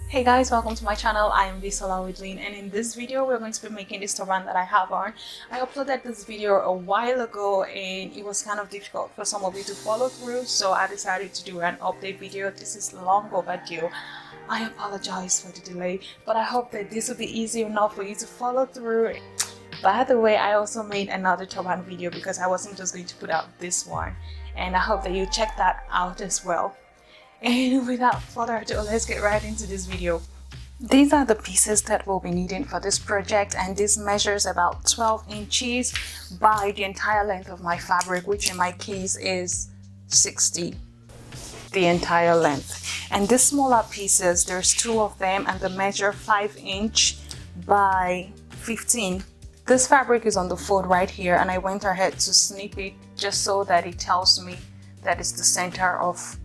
Hey guys, welcome to my channel. I am Visola with Lean, and in this video we're going to be making this turban that I have on. I uploaded this video a while ago and it was kind of difficult for some of you to follow through, so I decided to do an update video. This is long overdue. I apologize for the delay, but I hope that this will be easy enough for you to follow through. By the way, I also made another turban video because I wasn't just going to put out this one, and I hope that you check that out as well. And without further ado, let's get right into this video. These are the pieces that we'll be needing for this project, and this measures about 12 inches by the entire length of my fabric, which in my case is 60, the entire length. And these smaller pieces, there's two of them, and they measure 5 inch by 15. This fabric is on the fold right here, and I went ahead to snip it just so that it tells me that it's the center of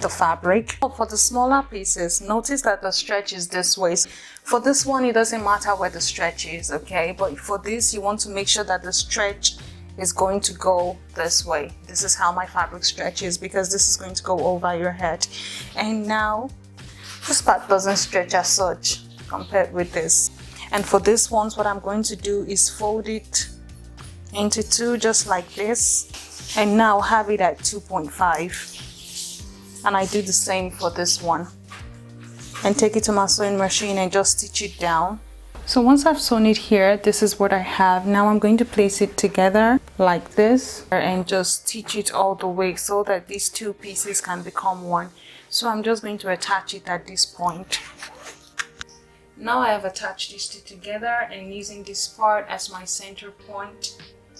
the fabric. For the smaller pieces, notice that the stretch is this way. For this one, it doesn't matter where the stretch is, okay? But for this, you want to make sure that the stretch is going to go this way. This is how my fabric stretches, because this is going to go over your head. And now, this part doesn't stretch as such compared with this. And for this one, what I'm going to do is fold it into two, just like this, and now have it at 2.5. And I do the same for this one, and take it to my sewing machine and just stitch it down. So once I've sewn it here, this is what I have. Now I'm going to place it together like this and just stitch it all the way so that these two pieces can become one. So I'm just going to attach it at this point. Now I have attached these two together, and using this part as my center point,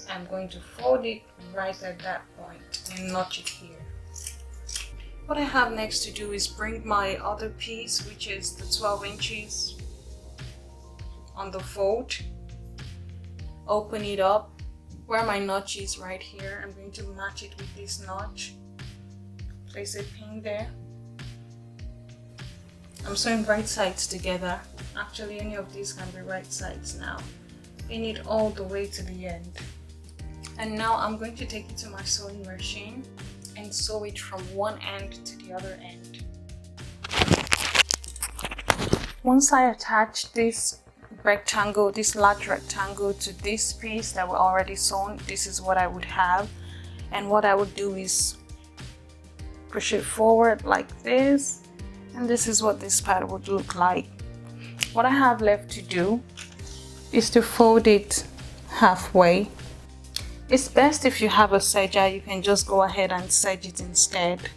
I'm going to fold it right at that point and notch it here. What I have next to do is bring my other piece, which is the 12 inches on the fold, open it up where my notch is right here. I'm going to match it with this notch, place a pin there. I'm sewing right sides together. Actually, any of these can be right sides now. Pin it all the way to the end. And now I'm going to take it to my sewing machine and sew it from one end to the other end. Once I attach this rectangle, this large rectangle, to this piece that we already sewn, this is what I would have. And what I would do is push it forward like this, and this is what this part would look like. What I have left to do is to fold it halfway. It's best if you have a serger, you can just go ahead and serge it instead.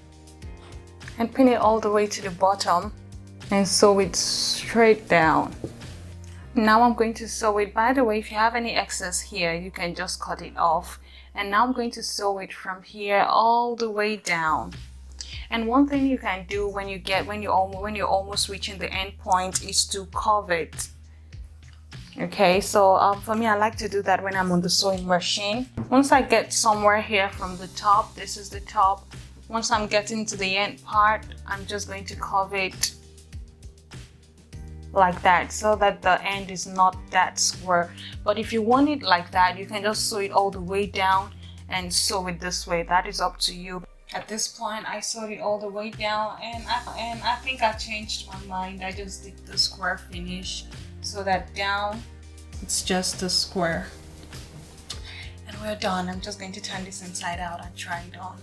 And pin it all the way to the bottom and sew it straight down. Now I'm going to sew it. By the way, if you have any excess here, you can just cut it off. And now I'm going to sew it from here all the way down. And one thing you can do when you're almost reaching the end point is to curve it. Okay, so for me, I like to do that when I'm on the sewing machine. Once I get somewhere here from the top, this is the top. Once I'm getting to the end part, I'm just going to curve it like that so that the end is not that square. But if you want it like that, you can just sew it all the way down and sew it this way. That is up to you. At this point, I sewed it all the way down, and I think I changed my mind. I just did the square finish, so that down it's just a square. And we're done. I'm just going to turn this inside out and try it on.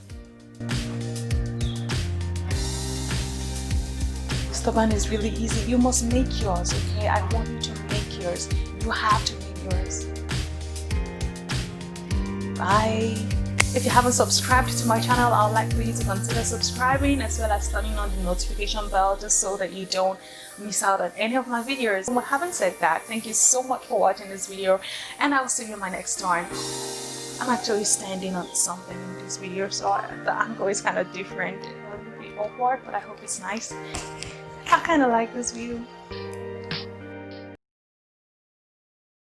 This turban is really easy. You must make yours, okay? I want you to make yours. You have to make yours. Bye. If you haven't subscribed to my channel, I would like for you to consider subscribing, as well as turning on the notification bell, just so that you don't miss out on any of my videos. And having said that, thank you so much for watching this video, and I will see you in my next one. I'm actually standing on something in this video, so the angle is kind of different. It will be awkward, but I hope it's nice. I kind of like this view.